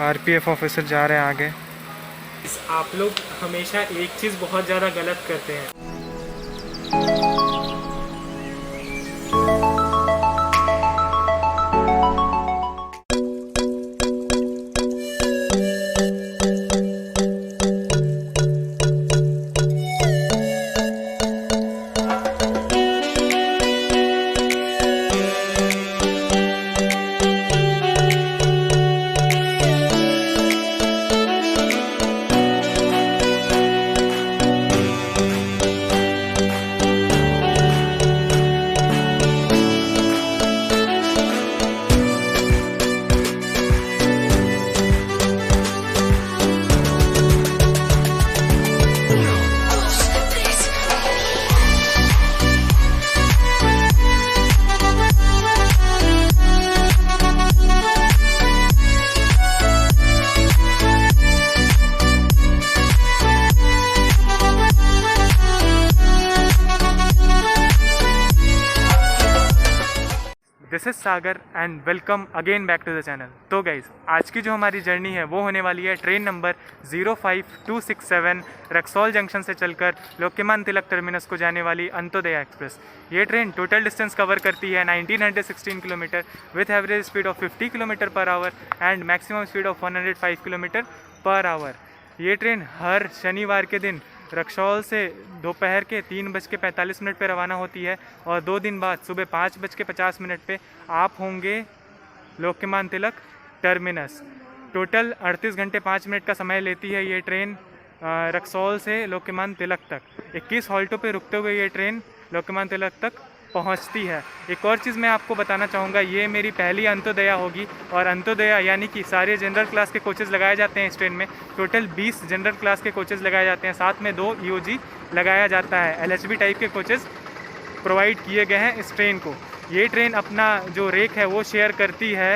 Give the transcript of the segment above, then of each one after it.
RPF officer जा रहे हैं आगे। आप लोग हमेशा एक चीज़ बहुत ज़्यादा गलत करते हैं। This is Sagar and welcome again back to the channel. तो गाइज़, आज की जो हमारी जर्नी है वो होने वाली है ट्रेन नंबर 05267 रक्सौल जंक्शन से चलकर लोकमान्य तिलक टर्मिनस को जाने वाली अंत्योदय एक्सप्रेस। ये ट्रेन टोटल डिस्टेंस कवर करती है 1916 kilometre with average speed of 50 kilometre per hour and maximum speed of 105 kilometre per hour. ये ट्रेन हर शनिवार के दिन रक्सौल से दोपहर के 3:45 पर रवाना होती है और 2 दिन बाद सुबह 5:50 पे आप होंगे लोकमान्य तिलक टर्मिनस। टोटल 38 घंटे 5 मिनट का समय लेती है ये ट्रेन रक्सौल से लोकमान्य तिलक तक। 21 हॉल्टों पे रुकते हुए ये ट्रेन लोकमान्य तिलक तक पहुंचती है। एक और चीज़ मैं आपको बताना चाहूँगा, ये मेरी पहली अंत्योदया होगी और अंत्योदया यानी कि सारे जनरल क्लास के कोचेज़ लगाए जाते हैं इस ट्रेन में। टोटल 20 जनरल क्लास के कोचेज़ लगाए जाते हैं, साथ में 2 ईओजी लगाया जाता है। एलएचबी टाइप के कोचेज़ प्रोवाइड किए गए हैं इस ट्रेन को। ये ट्रेन अपना जो रेक है वो शेयर करती है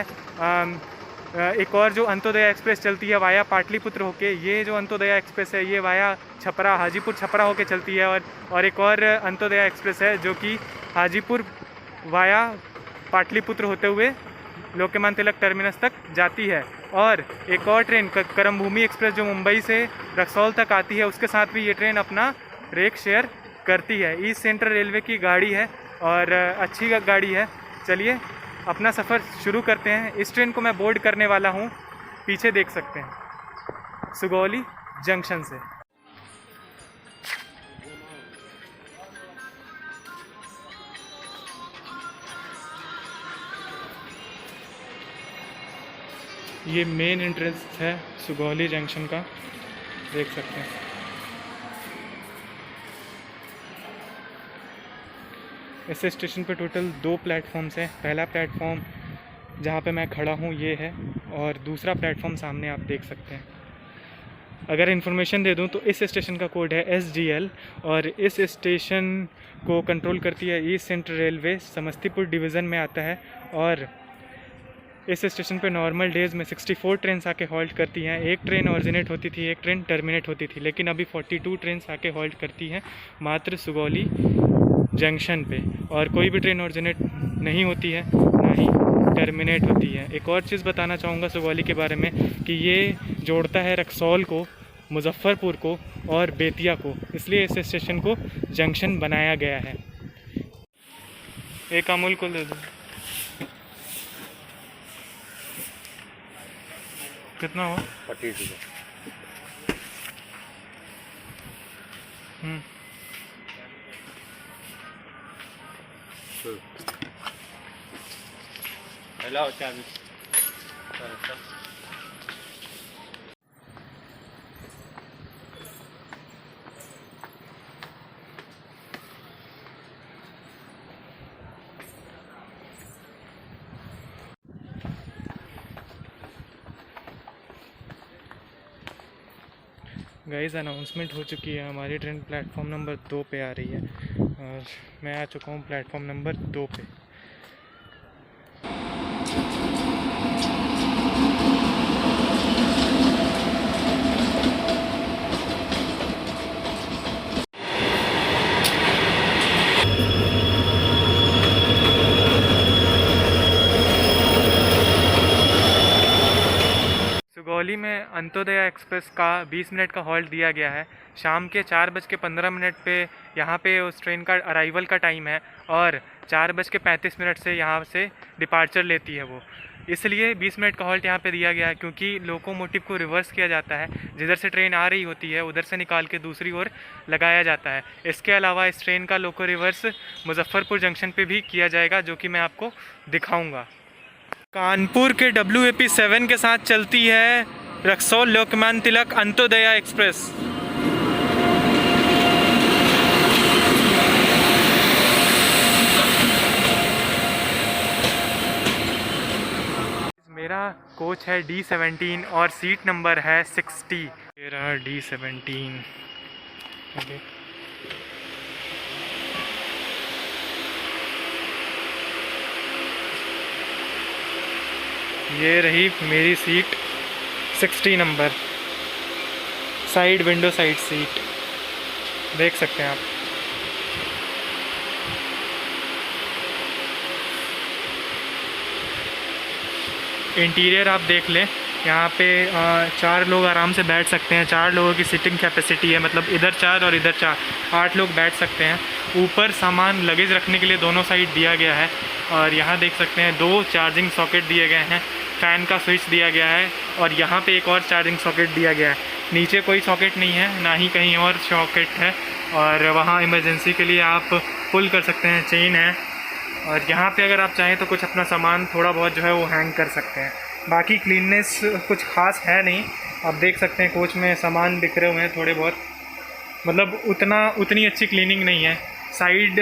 एक और जो अंत्योदय एक्सप्रेस चलती है वाया पाटलिपुत्र होके। ये जो अंत्योदय एक्सप्रेस है ये वाया छपरा हाजीपुर छपरा होके चलती है और एक और अंत्योदय एक्सप्रेस है जो कि हाजीपुर वाया पाटलिपुत्र होते हुए लोकमान्य तिलक टर्मिनस तक जाती है। और एक और ट्रेन करमभूमि एक्सप्रेस जो मुंबई से रक्सौल तक आती है, उसके साथ भी ये ट्रेन अपना रेक शेयर करती है। ईस्ट सेंट्रल रेलवे की गाड़ी है और अच्छी गाड़ी है। चलिए अपना सफ़र शुरू करते हैं। इस ट्रेन को मैं बोर्ड करने वाला हूँ, पीछे देख सकते हैं, सुगौली जंक्शन से। ये मेन एंट्रेंस है सुगौली जंक्शन का, देख सकते हैं। इस स्टेशन पे टोटल 2 प्लेटफॉर्म्स हैं। पहला प्लेटफॉर्म जहाँ पे मैं खड़ा हूँ ये है और दूसरा प्लेटफॉर्म सामने आप देख सकते हैं। अगर इन्फॉर्मेशन दे दूँ तो इस स्टेशन का कोड है SGL और इस स्टेशन को कंट्रोल करती है east central railway, Samastipur division में आता है। और इस स्टेशन पे नॉर्मल डेज़ में 64 ट्रेन आके हॉल्ट करती हैं। एक ट्रेन ऑरिजिनेट होती थी, एक ट्रेन टर्मिनेट होती थी, लेकिन अभी 42 ट्रेन आके हॉल्ट करती हैं मात्र सुगौली जंक्शन पे। और कोई भी ट्रेन ऑरिजिनेट नहीं होती है, ना ही टर्मिनेट होती है। एक और चीज़ बताना चाहूँगा सुगौली के बारे में कि ये जोड़ता है रक्सौल को, मुजफ्फरपुर को और बेतिया को, इसलिए इस स्टेशन को जंक्शन बनाया गया है। एक अमूल को दे दो। कितना हो? 40 हेलो चाबी। गाइस, अनाउंसमेंट हो चुकी है, हमारी ट्रेन प्लेटफॉर्म नंबर 2 पे आ रही है और मैं आ चुका हूँ प्लेटफॉर्म नंबर 2 पे। सुगौली में अंत्योदय एक्सप्रेस का 20 मिनट का हॉल्ट दिया गया है। शाम के 4:15 पे यहाँ पे उस ट्रेन का अराइवल का टाइम है और 4:35 से यहाँ से डिपार्चर लेती है वो। इसलिए 20 मिनट का हॉल्ट यहाँ पे दिया गया है क्योंकि लोकोमोटिव को रिवर्स किया जाता है। जिधर से ट्रेन आ रही होती है उधर से निकाल के दूसरी ओर लगाया जाता है। इसके अलावा इस ट्रेन का लोको रिवर्स मुजफ्फरपुर जंक्शन पे भी किया जाएगा, जो कि मैं आपको दिखाऊंगा। कानपुर के WAP7 के साथ चलती है रक्सौल लोकमान्य तिलक अंत्योदया एक्सप्रेस। मेरा कोच है D17 और सीट नंबर है 60। मेरा D17। ओके, ये रही मेरी seat 60 number, side window side seat, देख सकते हैं आप। इंटीरियर आप देख लें, यहाँ पे 4 लोग आराम से बैठ सकते हैं। 4 लोगों की सीटिंग कैपेसिटी है, मतलब इधर 4 और इधर 4, 8 लोग बैठ सकते हैं। ऊपर सामान लगेज रखने के लिए दोनों साइड दिया गया है और यहाँ देख सकते हैं 2 चार्जिंग सॉकेट दिए गए हैं, फ़ैन का स्विच दिया गया है और यहाँ पे एक और चार्जिंग सॉकेट दिया गया है। नीचे कोई सॉकेट नहीं है, ना ही कहीं और सॉकेट है और वहाँ इमरजेंसी के लिए आप पुल कर सकते हैं, चेन है। और यहाँ पे अगर आप चाहें तो कुछ अपना सामान थोड़ा बहुत जो है वो हैंग कर सकते हैं। बाकी क्लीननेस कुछ खास है नहीं, आप देख सकते हैं कोच में सामान बिखरे हुए हैं थोड़े बहुत, मतलब उतनी अच्छी क्लीनिंग नहीं है। साइड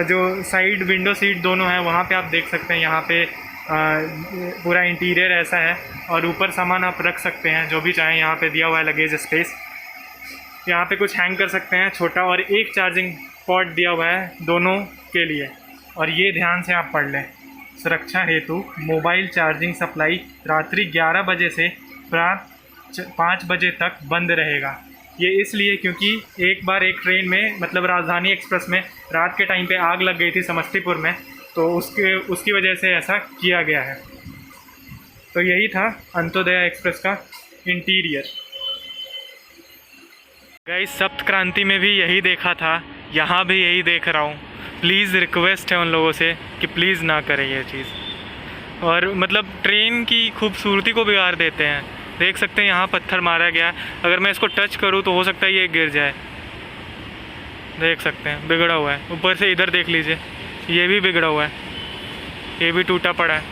जो साइड विंडो सीट दोनों हैं वहाँ पे आप देख सकते हैं, यहाँ पे पूरा इंटीरियर ऐसा है और ऊपर सामान आप रख सकते हैं जो भी चाहें। यहाँ पे दिया हुआ है लगेज स्पेस, यहाँ पे कुछ हैंग कर सकते हैं छोटा, और एक चार्जिंग पॉट दिया हुआ है दोनों के लिए। और ये ध्यान से आप पढ़ लें, सुरक्षा हेतु मोबाइल चार्जिंग सप्लाई रात्रि 11 बजे से प्रातः 5 बजे तक बंद रहेगा। ये इसलिए क्योंकि एक बार एक ट्रेन में, मतलब राजधानी एक्सप्रेस में, रात के टाइम पे आग लग गई थी समस्तीपुर में, तो उसकी वजह से ऐसा किया गया है। तो यही था अंत्योदय एक्सप्रेस का इंटीरियर। गाइस, सप्त क्रांति में भी यही देखा था, यहाँ भी यही देख रहा हूँ। प्लीज़ रिक्वेस्ट है उन लोगों से कि प्लीज़ ना करें ये चीज़, और मतलब ट्रेन की खूबसूरती को बिगाड़ देते हैं। देख सकते हैं यहाँ पत्थर मारा गया, अगर मैं इसको टच करूँ तो हो सकता है ये गिर जाए। देख सकते हैं बिगड़ा हुआ है, ऊपर से इधर देख लीजिए, ये भी बिगड़ा हुआ है, ये भी टूटा पड़ा है।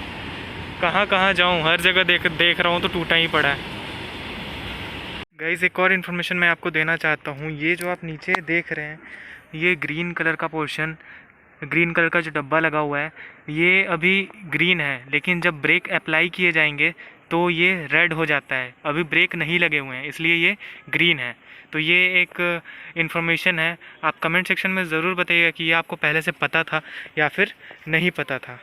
कहाँ कहाँ जाऊँ, हर जगह देख रहा हूँ तो टूटा ही पड़ा है। गाइस, एक और इन्फॉर्मेशन मैं आपको देना चाहता हूँ। ये जो आप नीचे देख रहे हैं, ये ग्रीन कलर का पोर्शन, ग्रीन कलर का जो डब्बा लगा हुआ है, ये अभी ग्रीन है, लेकिन जब ब्रेक अप्लाई किए जाएंगे तो ये रेड हो जाता है। अभी ब्रेक नहीं लगे हुए हैं, इसलिए ये ग्रीन है। तो ये एक इन्फॉर्मेशन है। आप कमेंट सेक्शन में ज़रूर बताइएगा कि ये आपको पहले से पता था या फिर नहीं पता था।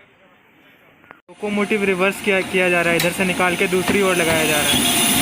लोकोमोटिव रिवर्स किया जा रहा है, इधर से निकाल के दूसरी ओर लगाया जा रहा है।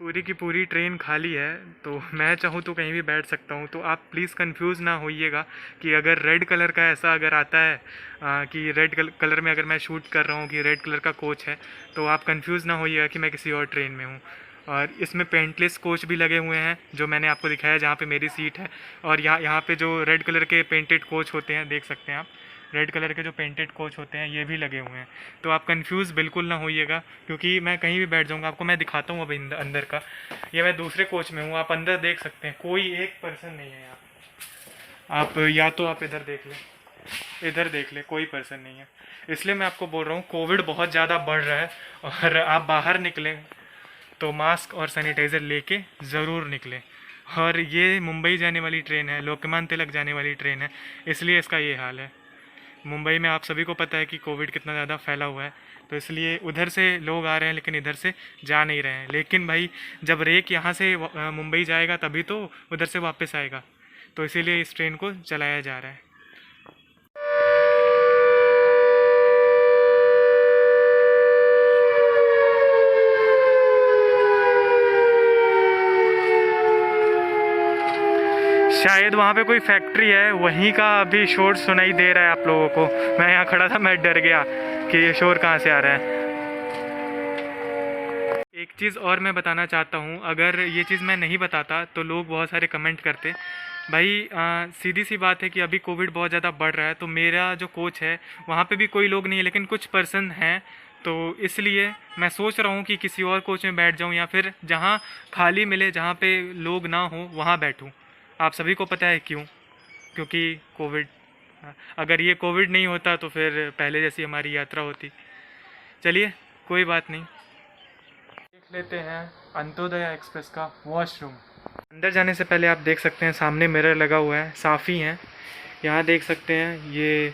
पूरी की पूरी ट्रेन खाली है, तो मैं चाहूँ तो कहीं भी बैठ सकता हूँ। तो आप प्लीज़ कंफ्यूज ना होइएगा कि अगर रेड कलर का ऐसा अगर आता है कि रेड कलर में अगर मैं शूट कर रहा हूँ कि रेड कलर का कोच है, तो आप कंफ्यूज ना होइएगा कि मैं किसी और ट्रेन में हूँ। और इसमें पेंटलेस कोच भी लगे हुए हैं, जो मैंने आपको दिखाया जहाँ पे मेरी सीट है। और यहाँ पे जो रेड कलर के पेंटेड कोच होते हैं, देख सकते हैं आप, रेड कलर के जो पेंटेड कोच होते हैं ये भी लगे हुए हैं। तो आप कंफ्यूज बिल्कुल ना होइएगा, क्योंकि मैं कहीं भी बैठ जाऊँगा। आपको मैं दिखाता हूँ अभी अंदर का, ये मैं दूसरे कोच में हूँ, आप अंदर देख सकते हैं, कोई एक पर्सन नहीं है यहाँ। आप या तो आप इधर देख लें, इधर देख लें, कोई पर्सन नहीं है। इसलिए मैं आपको बोल रहा हूँ, कोविड बहुत ज़्यादा बढ़ रहा है और आप बाहर निकलें तो मास्क और सैनिटाइज़र लेके ज़रूर निकलें। और ये मुंबई जाने वाली ट्रेन है, लोकमान्य तिलक जाने वाली ट्रेन है, इसलिए इसका ये हाल है। मुंबई में आप सभी को पता है कि कोविड कितना ज़्यादा फैला हुआ है, तो इसलिए उधर से लोग आ रहे हैं लेकिन इधर से जा नहीं रहे हैं। लेकिन भाई, जब रेक यहाँ से मुंबई जाएगा तभी तो उधर से वापस आएगा, तो इसीलिए इस ट्रेन को चलाया जा रहा है। शायद वहाँ पे कोई फैक्ट्री है, वहीं का अभी शोर सुनाई दे रहा है आप लोगों को। मैं यहाँ खड़ा था, मैं डर गया कि ये शोर कहाँ से आ रहा है। एक चीज़ और मैं बताना चाहता हूँ, अगर ये चीज़ मैं नहीं बताता तो लोग बहुत सारे कमेंट करते। भाई सीधी सी बात है कि अभी कोविड बहुत ज़्यादा बढ़ रहा है, तो मेरा जो कोच है वहाँ पे भी कोई लोग नहीं है, लेकिन कुछ पर्सन हैं, तो इसलिए मैं सोच रहा हूँ कि किसी और कोच में बैठ जाऊँ या फिर जहाँ खाली मिले, जहाँ पे लोग ना हो वहाँ बैठूँ। आप सभी को पता है क्यों? क्योंकि कोविड। अगर ये कोविड नहीं होता तो फिर पहले जैसी हमारी यात्रा होती। चलिए कोई बात नहीं। देख लेते हैं अंत्योदया एक्सप्रेस का वॉशरूम। अंदर जाने से पहले आप देख सकते हैं सामने मिरर लगा हुआ है, साफ़ ही है। यहाँ देख सकते हैं ये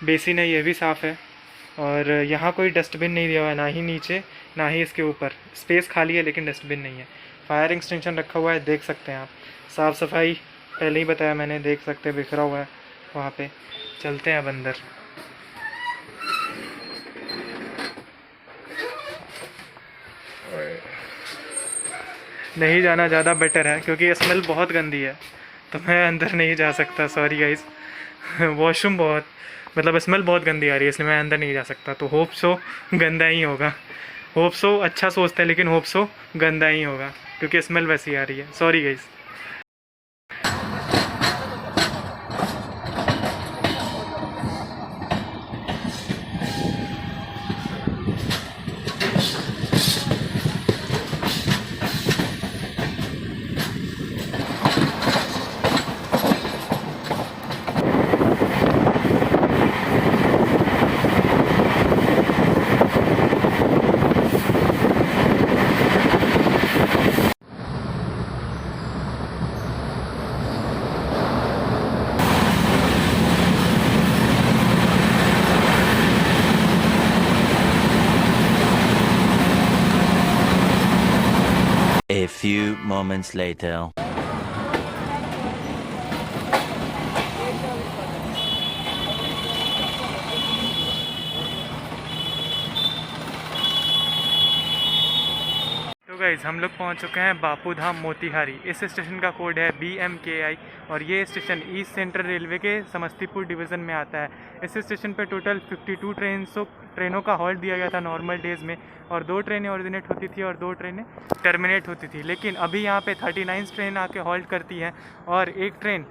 बेसिन है, ये भी साफ़ है। और यहाँ कोई डस्टबिन नहीं दिया हुआ है, ना ही नीचे ना ही इसके ऊपर। स्पेस खाली है लेकिन डस्टबिन नहीं है। फायर एक्सटेंशन रखा हुआ है, देख सकते हैं आप। साफ़ सफाई पहले ही बताया मैंने, देख सकते हैं बिखरा हुआ है वहाँ पे। चलते हैं अब अंदर। नहीं जाना ज़्यादा बेटर है क्योंकि स्मेल बहुत गंदी है, तो मैं अंदर नहीं जा सकता। Sorry guys. वॉशरूम बहुत मतलब स्मेल बहुत गंदी आ रही है, इसलिए मैं अंदर नहीं जा सकता। तो होप सो गंदा ही होगा। होप सो अच्छा सोचते हैं, लेकिन होप सो गंदा ही होगा क्योंकि स्मेल वैसी आ रही है। Sorry guys. A few moments later. तो गाइज़ हम लोग पहुंच चुके हैं बापू धाम मोतिहारी। इस स्टेशन का कोड है BMKI और ये स्टेशन ईस्ट सेंट्रल रेलवे के समस्तीपुर डिवीज़न में आता है। इस स्टेशन पर टोटल 52 ट्रेनों का हॉल्ट दिया गया था नॉर्मल डेज़ में, और 2 ट्रेनें ऑरिजिनेट होती थी और 2 ट्रेनें टर्मिनेट होती थी। लेकिन अभी यहाँ पे 39 ट्रेन आके हॉल्ट करती हैं और एक ट्रेन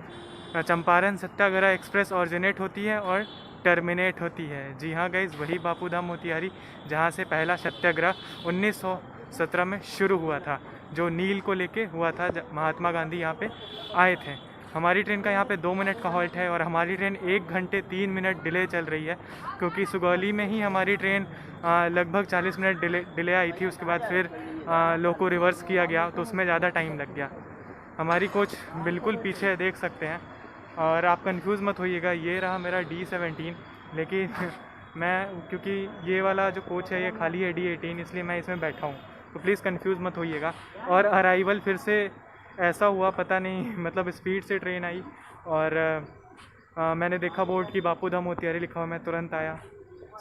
चंपारण सत्याग्रह एक्सप्रेस ऑरिजिनेट होती है और टर्मिनेट होती है। जी हाँ गाइज़, वही बापू धाम मोतिहारी जहाँ से पहला सत्याग्रह 1917 में शुरू हुआ था, जो नील को लेके हुआ था। महात्मा गांधी यहाँ पे आए थे। हमारी ट्रेन का यहाँ पे 2 मिनट का हॉल्ट है और हमारी ट्रेन 1 घंटे 3 मिनट डिले चल रही है, क्योंकि सुगौली में ही हमारी ट्रेन लगभग 40 मिनट डिले आई थी। उसके बाद फिर लोको रिवर्स किया गया तो उसमें ज़्यादा टाइम लग गया। हमारी कोच बिल्कुल पीछे है, देख सकते हैं। और आप कंफ्यूज मत होइएगा, ये रहा मेरा D17, लेकिन मैं क्योंकि ये वाला जो कोच है ये खाली है D18, इसलिए मैं इसमें बैठा हूँ, तो प्लीज़ कंफ्यूज मत होइएगा। और अराइवल फिर से ऐसा हुआ, पता नहीं, मतलब स्पीड से ट्रेन आई और मैंने देखा बोर्ड की बापू धाम मोतिहारी लिखा हुआ, मैं तुरंत आया।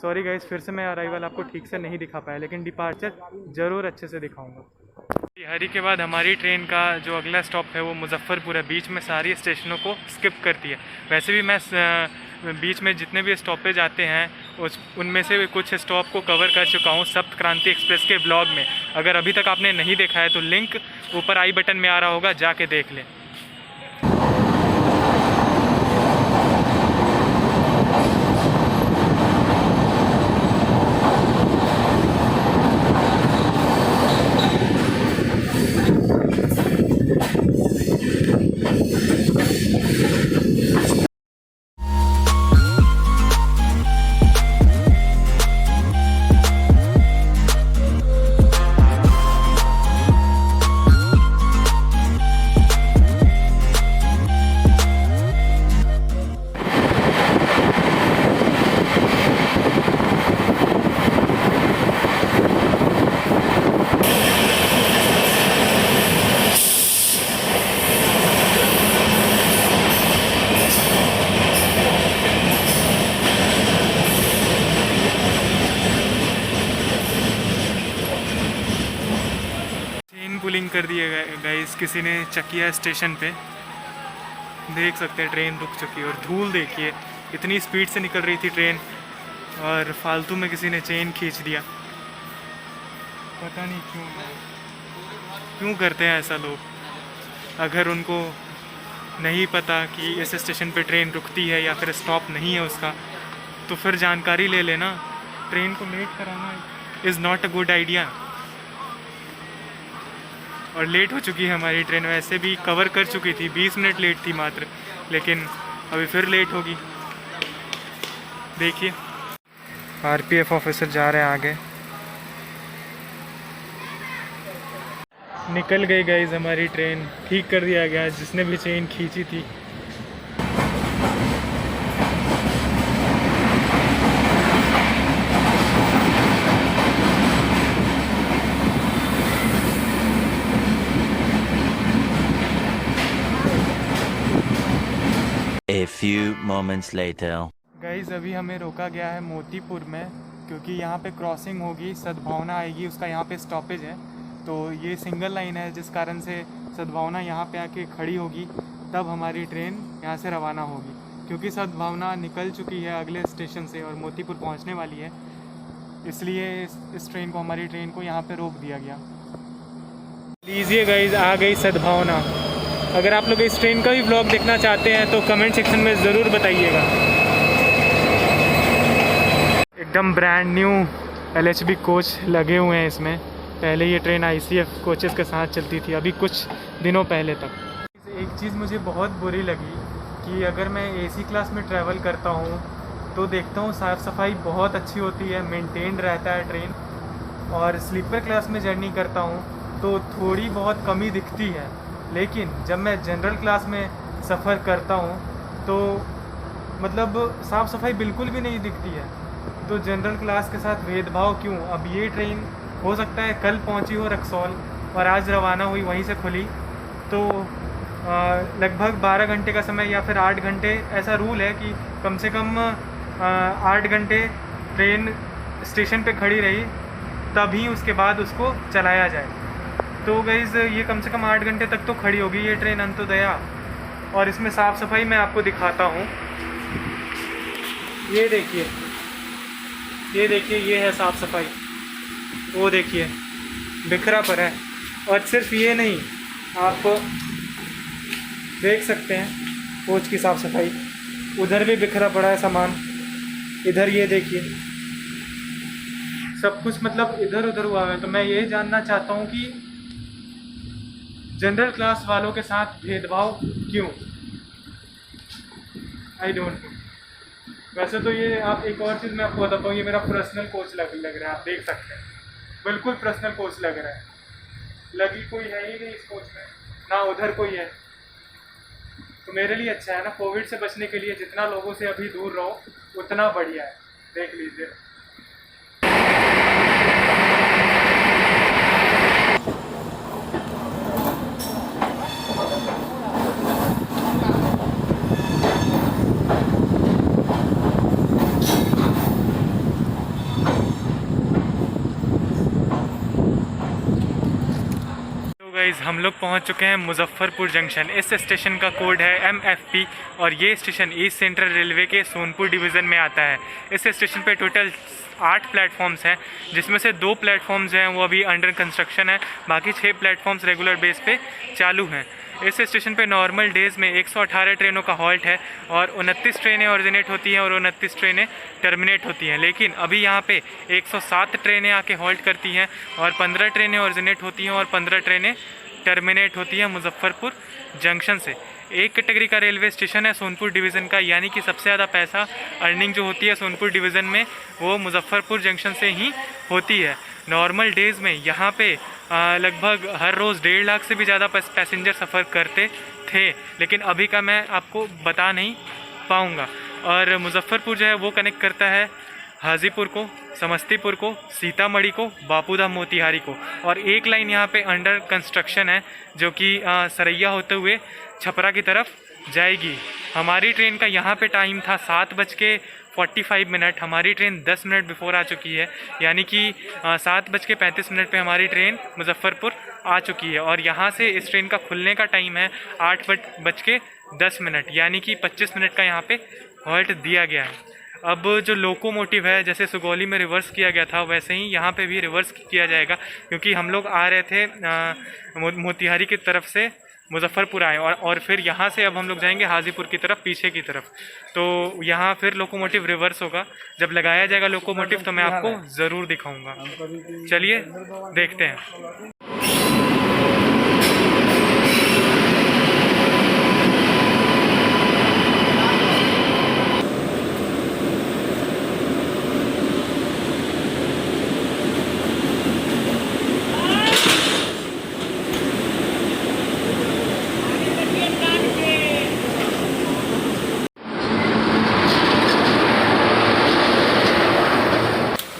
सॉरी गाइस, फिर से मैं अराइवल आपको ठीक से नहीं दिखा पाया, लेकिन डिपार्चर ज़रूर अच्छे से दिखाऊंगा। मोतिहारी के बाद हमारी ट्रेन का जो अगला स्टॉप है वो मुजफ्फरपुर है। बीच में सारी स्टेशनों को स्किप करती है। वैसे भी मैं बीच में जितने भी स्टॉपेज आते हैं उनमें से कुछ स्टॉप को कवर कर चुका हूँ सप्त क्रांति एक्सप्रेस के ब्लॉग में। अगर अभी तक आपने नहीं देखा है तो लिंक ऊपर आई बटन में आ रहा होगा, जाके देख लें। पुलिंग कर दिए गाइस किसी ने चकिया स्टेशन पे। देख सकते हैं ट्रेन रुक चुकी है। और धूल देखिए, इतनी स्पीड से निकल रही थी ट्रेन और फालतू में किसी ने चेन खींच दिया। पता नहीं क्यों करते हैं ऐसा लोग। अगर उनको नहीं पता कि इस स्टेशन पे ट्रेन रुकती है या फिर स्टॉप नहीं है उसका, तो फिर जानकारी ले लेना। ट्रेन को लेट कराना is not a good idea. और लेट हो चुकी है हमारी ट्रेन, वैसे भी कवर कर चुकी थी, 20 मिनट लेट थी मात्र, लेकिन अभी फिर लेट होगी। देखिए आरपीएफ ऑफिसर जा रहे हैं आगे। निकल गई गाइस हमारी ट्रेन, ठीक कर दिया गया जिसने भी चेन खींची थी। A few moments later. Guys अभी हमें रोका गया है मोतीपुर में, क्योंकि यहाँ पे क्रॉसिंग होगी, सद्भावना आएगी, उसका यहाँ पे स्टॉपेज है। तो ये सिंगल लाइन है, जिस कारण से सद्भावना यहाँ पे आके खड़ी होगी, तब हमारी ट्रेन यहाँ से रवाना होगी। क्योंकि सद्भावना निकल चुकी है अगले स्टेशन से और मोतीपुर पहुँचने वाली है, इसलिए इस ट्रेन को, हमारी ट्रेन को यहाँ पे रोक दिया गया। लीजिए गाइस, आ गई सद्भावना। अगर आप लोग इस ट्रेन का भी ब्लॉग देखना चाहते हैं तो कमेंट सेक्शन में ज़रूर बताइएगा। एकदम ब्रांड न्यू LHB कोच लगे हुए हैं इसमें। पहले ये ट्रेन ICF कोचेस के साथ चलती थी, अभी कुछ दिनों पहले तक। एक चीज़ मुझे बहुत बुरी लगी कि अगर मैं AC क्लास में ट्रैवल करता हूँ तो देखता हूँ साफ़ सफाई बहुत अच्छी होती है, मेंटेन्ड रहता है ट्रेन। और स्लीपर क्लास में जर्नी करता हूँ तो थोड़ी बहुत कमी दिखती है। लेकिन जब मैं जनरल क्लास में सफ़र करता हूँ तो मतलब साफ़ सफाई बिल्कुल भी नहीं दिखती है। तो जनरल क्लास के साथ भेदभाव क्यों? अब ये ट्रेन हो सकता है कल पहुँची हो रक्सौल और आज रवाना हुई, वहीं से खुली, तो लगभग 12 घंटे का समय या फिर 8 घंटे, ऐसा रूल है कि कम से कम 8 घंटे ट्रेन स्टेशन पे खड़ी रही, तभी उसके बाद उसको चलाया जाए। तो गाइज़ ये कम से कम 8 घंटे तक तो खड़ी होगी ये ट्रेन अंत्योदया। और इसमें साफ़ सफाई मैं आपको दिखाता हूँ। ये देखिए, ये है साफ़ सफाई, वो देखिए बिखरा पड़ा है। और सिर्फ ये नहीं, आप देख सकते हैं कोच की साफ़ सफाई, उधर भी बिखरा पड़ा है सामान, इधर ये देखिए, सब कुछ मतलब इधर उधर हुआ है। तो मैं ये जानना चाहता हूँ कि जनरल क्लास वालों के साथ भेदभाव क्यों? I don't know. वैसे तो ये, आप एक और चीज़ मैं आपको बताता हूँ, ये मेरा पर्सनल कोच लग रहा है, आप देख सकते हैं, बिल्कुल पर्सनल कोच लग रहा है। लगी कोई है ही नहीं इस कोच में, ना उधर कोई है। तो मेरे लिए अच्छा है ना, कोविड से बचने के लिए जितना लोगों से अभी दूर रहो उतना बढ़िया है। देख लीजिए। गाइस हम लोग पहुंच चुके हैं मुजफ्फरपुर जंक्शन। इस स्टेशन का कोड है MFP और ये स्टेशन ईस्ट सेंट्रल रेलवे के सोनपुर डिवीज़न में आता है। इस स्टेशन पे टोटल 8 प्लेटफॉर्म्स हैं, जिसमें से 2 प्लेटफॉर्म्स हैं वो अभी अंडर कंस्ट्रक्शन है, बाकी 6 प्लेटफॉर्म्स रेगुलर बेस पे चालू हैं। इस स्टेशन पे नॉर्मल डेज़ में 118 ट्रेनों का हॉल्ट है और 29 ट्रेनें ऑरिजिनेट होती हैं और 29 ट्रेनें टर्मिनेट होती हैं। लेकिन अभी यहाँ पे 107 ट्रेनें आके हॉल्ट करती हैं और 15 ट्रेनें ऑरिजिनेट होती हैं और 15 ट्रेनें टर्मिनेट होती हैं मुजफ्फरपुर जंक्शन से। एक कैटेगरी का रेलवे स्टेशन है सोनपुर डिवीज़न का, यानी कि सबसे ज़्यादा पैसा अर्निंग जो होती है सोनपुर डिवीज़न में वो मुजफ्फरपुर जंक्शन से ही होती है। नॉर्मल डेज़ में यहाँ पे लगभग हर रोज़ 1.5 लाख से भी ज़्यादा पैसेंजर सफ़र करते थे, लेकिन अभी का मैं आपको बता नहीं पाऊँगा। और मुजफ्फरपुर जो है वो कनेक्ट करता है हाजीपुर को, समस्तीपुर को, सीतामढ़ी को, बापूधाम मोतिहारी को। और एक लाइन यहाँ पे अंडर कंस्ट्रक्शन है जो कि सरैया होते हुए छपरा की तरफ जाएगी। हमारी ट्रेन का यहाँ पे टाइम था 7:45। हमारी ट्रेन 10 मिनट बिफोर आ चुकी है, यानी कि 7:35 पे हमारी ट्रेन मुजफ्फरपुर आ चुकी है। और यहाँ से इस ट्रेन का खुलने का टाइम है 8:10 10 मिनट, यानी कि 25 मिनट का यहाँ पे हॉल्ट दिया गया है। अब जो लोकोमोटिव है, जैसे सुगौली में रिवर्स किया गया था, वैसे ही यहाँ पे भी रिवर्स किया जाएगा, क्योंकि हम लोग आ रहे थे मोतिहारी की तरफ से मुजफ्फरपुर आए, और फिर यहाँ से अब हम लोग जाएंगे हाजीपुर की तरफ, पीछे की तरफ। तो यहाँ फिर लोकोमोटिव रिवर्स होगा। जब लगाया जाएगा लोकोमोटिव तो मैं आपको ज़रूर दिखाऊंगा। चलिए देखते हैं।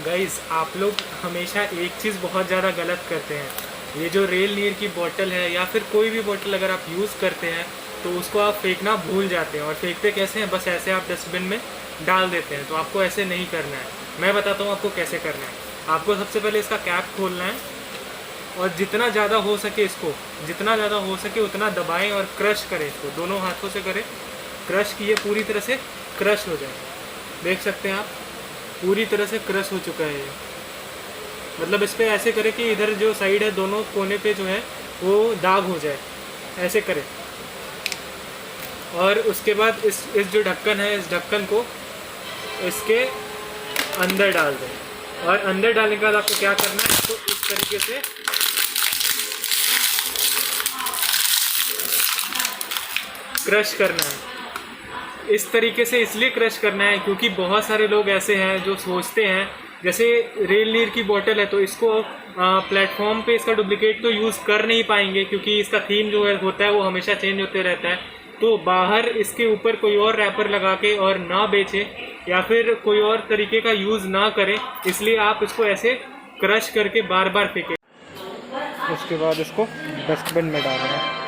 गाइस, आप लोग हमेशा एक चीज़ बहुत ज़्यादा गलत करते हैं। ये जो रेल नीर की बोतल है या फिर कोई भी बोतल अगर आप यूज़ करते हैं तो उसको आप फेंकना भूल जाते हैं। और फेंकते कैसे हैं? बस ऐसे आप डस्टबिन में डाल देते हैं। तो आपको ऐसे नहीं करना है। मैं बताता हूँ आपको कैसे करना है। आपको सबसे पहले इसका कैप खोलना है और जितना ज़्यादा हो सके इसको, जितना ज़्यादा हो सके उतना दबाएं और क्रश करें। इसको दोनों हाथों से करें, क्रश किए, पूरी तरह से क्रश हो जाए। देख सकते हैं आप, पूरी तरह से क्रश हो चुका है ये। मतलब इस पर ऐसे करें कि इधर जो साइड है दोनों कोने पे जो है वो दाग हो जाए, ऐसे करें। और उसके बाद इस जो ढक्कन है, इस ढक्कन को इसके अंदर डाल दें। और अंदर डालने के बाद आपको क्या करना है, इसको इस तरीके से क्रश करना है। इस तरीके से इसलिए क्रश करना है क्योंकि बहुत सारे लोग ऐसे हैं जो सोचते हैं, जैसे रेल नीर की बोतल है तो इसको प्लेटफॉर्म पे इसका डुप्लीकेट तो यूज़ कर नहीं पाएंगे, क्योंकि इसका थीम जो है होता है वो हमेशा चेंज होते रहता है। तो बाहर इसके ऊपर कोई और रैपर लगा के और ना बेचे या फिर कोई और तरीके का यूज़ ना करें, इसलिए आप इसको ऐसे क्रश करके बार बार फेंकें। उसके बाद इसको डस्टबिन में डालना है।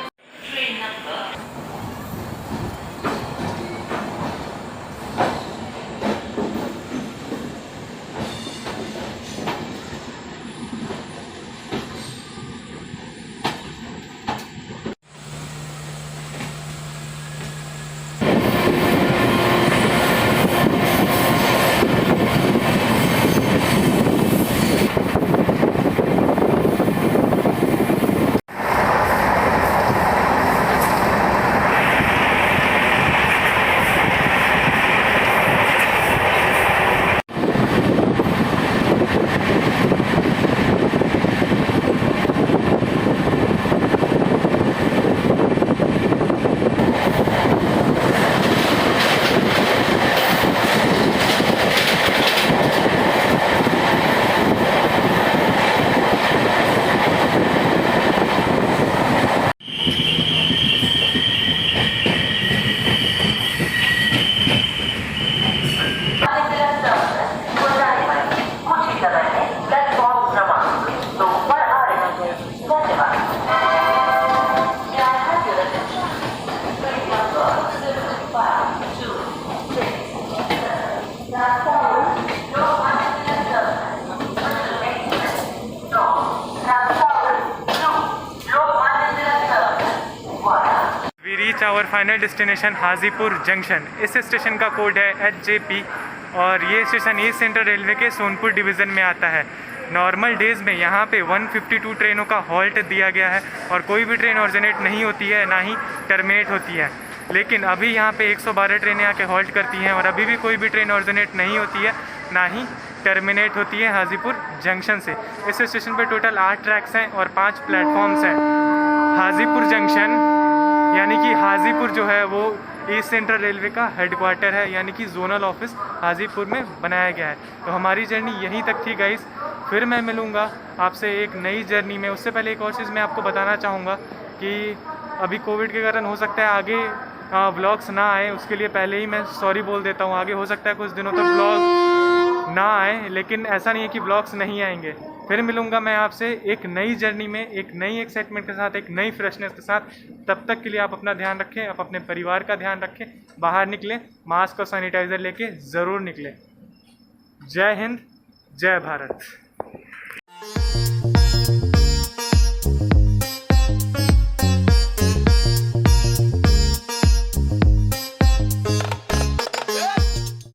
Our final destination Hajipur junction. इस स्टेशन का कोड है HJP और ये स्टेशन ईस्ट सेंट्रल रेलवे के सोनपुर डिवीज़न में आता है। नॉर्मल डेज़ में यहाँ पे 152 ट्रेनों का हॉल्ट दिया गया है और कोई भी ट्रेन ऑरिजिनेट नहीं होती है, ना ही टर्मिनेट होती है। लेकिन अभी यहाँ पे 112 ट्रेनें आके हॉल्ट करती हैं और अभी भी कोई भी ट्रेन ऑरिजिनेट नहीं होती है, ना ही टर्मिनेट होती है हाजीपुर जंक्शन से। इस स्टेशन पे टोटल 8 ट्रैक्स हैं और 5 प्लेटफॉर्म्स हैं। हाजीपुर जंक्शन यानी कि हाजीपुर जो है वो ईस्ट सेंट्रल रेलवे का हेडक्वार्टर है, यानी कि जोनल ऑफिस हाजीपुर में बनाया गया है। तो हमारी जर्नी यहीं तक थी गाइस। फिर मैं मिलूँगा आपसे एक नई जर्नी में। उससे पहले एक और चीज़ मैं आपको बताना चाहूँगा कि अभी कोविड के कारण हो सकता है आगे व्लॉग्स ना आए, उसके लिए पहले ही मैं सॉरी बोल देता हूँ। आगे हो सकता है कुछ दिनों तक व्लॉग ना आए, लेकिन ऐसा नहीं है कि व्लॉग्स नहीं आएंगे। फिर मिलूँगा मैं आपसे एक नई जर्नी में, एक नई एक्साइटमेंट के साथ, एक नई फ्रेशनेस के साथ। तब तक के लिए आप अपना ध्यान रखें, आप अपने परिवार का ध्यान रखें। बाहर निकलें, मास्क और सैनिटाइज़र लेके ज़रूर निकलें। जय हिंद, जय भारत।